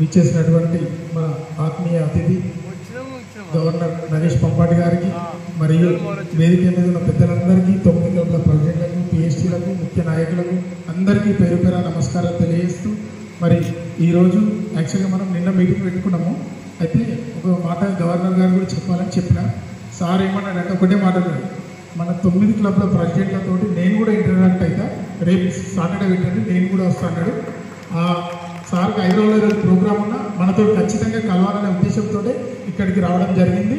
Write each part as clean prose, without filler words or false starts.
విచ్చేసినటువంటి మన ఆత్మీయ అతిథి గవర్నర్ నగేష్ పంపాటి గారికి మరియు వేదిక మీద ఉన్న పెద్దలందరికీ 9 క్లబ్ల ప్రెసిడెంట్లకు పిఎస్టీలకు ముఖ్య నాయకులకు అందరికీ పేరు పేర నమస్కారం తెలియజేస్తూ మరి ఈరోజు యాక్చువల్గా మనం నిన్న మీటింగ్ పెట్టుకున్నాము. అయితే ఒక మాట గవర్నర్ గారు కూడా చెప్పాలని చెప్పిన సార్ ఏమన్నాడంటే ఒకటే మాట మన 9 క్లబ్ల ప్రెసిడెంట్లతో నేను కూడా ఇంటరాక్ట్ అవుతా, రేపు సాటర్డే పెట్టండి నేను కూడా వస్తాను. సార్కి హైదరాబాద్లో ప్రోగ్రామ్ ఉన్న మనతో ఖచ్చితంగా కలవాలనే ఉద్దేశంతో ఇక్కడికి రావడం జరిగింది.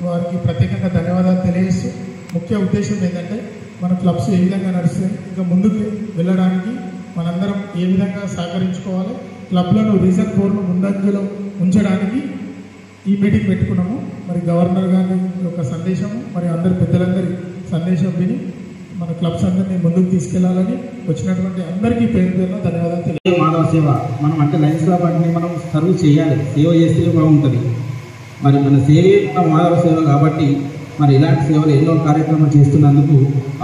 వారికి ప్రత్యేకంగా ధన్యవాదాలు తెలియజేస్తూ ముఖ్య ఉద్దేశం ఏంటంటే మన క్లబ్స్ ఏ విధంగా నడుస్తాయి, ఇంకా ముందుకు వెళ్ళడానికి మనందరం ఏ విధంగా సహకరించుకోవాలి, క్లబ్లను రీజన్ 4ను ముందంజలో ఉంచడానికి ఈ మీటింగ్ పెట్టుకున్నాము. మరి గవర్నర్ గారి యొక్క సందేశము మరి అందరి పెద్దలందరి సందేశం విని మన క్లబ్స్ అందరినీ ముందుకు తీసుకెళ్లాలని వచ్చినటువంటి అందరికీ పేరు పేరున ధన్యవాదాలు తెలియజేస్తాను. మానవ సేవ మనం అంటే లయన్స్ క్లబ్ అంటే మనం సర్వ్ చేయాలి, సేవ చేస్తే బాగుంటుంది. మరి మన సేవే మానవ సేవ కాబట్టి మరి ఇలాంటి సేవలు ఎన్నో కార్యక్రమాలు చేస్తున్నందుకు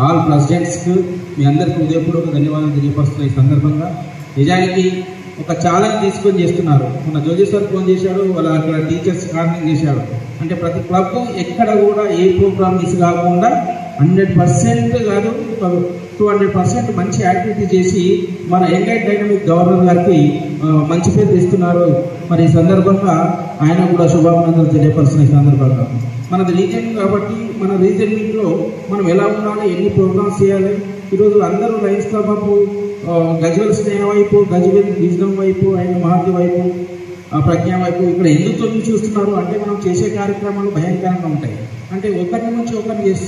ఆల్ ప్రెసిడెంట్స్కు మీ అందరికీ ఉదయపూర్వక ధన్యవాదాలు తెలియపరుస్తున్న ఈ సందర్భంగా నిజానికి ఒక ఛాలెంజ్ తీసుకొని చేస్తున్నారు. మన జోజేశ్వర్ ఫోన్ చేశాడు, వాళ్ళ అక్కడ టీచర్స్ కార్నింగ్ చేశాడు. అంటే ప్రతి క్లబ్ ఎక్కడ కూడా ఏ ప్రోగ్రామ్ మిస్ కాకుండా 100% కాదు 200% మంచి యాక్టివిటీ చేసి మన యంగ్ అండ్ డైనమిక్ గవర్నర్ గారికి మంచి పేరు తెస్తున్నారు. మరి ఈ సందర్భంగా ఆయన కూడా శుభాభినందనలు తెలియపరుస్తున్న ఈ సందర్భంగా మనది రీజన్ కాబట్టి మన రీజన్ మీట్లో మనం ఎలా ఉండాలి, ఎన్ని ప్రోగ్రామ్స్ చేయాలి. ఈరోజు అందరూ లయన్స్ క్లబ్ గజ్వేల్ స్నేహ వైపు, గజ్వేల్ విజ్డమ్ వైపు, అండ్ మహర్తి వైపు, ప్రజ్ఞ వైపు ఇక్కడ ఎందుకు తొమ్మిది చూస్తున్నారు అంటే మనం చేసే కార్యక్రమాలు భయంకరంగా ఉంటాయి. అంటే ఒకరి నుంచి ఒకరిని చేస్తే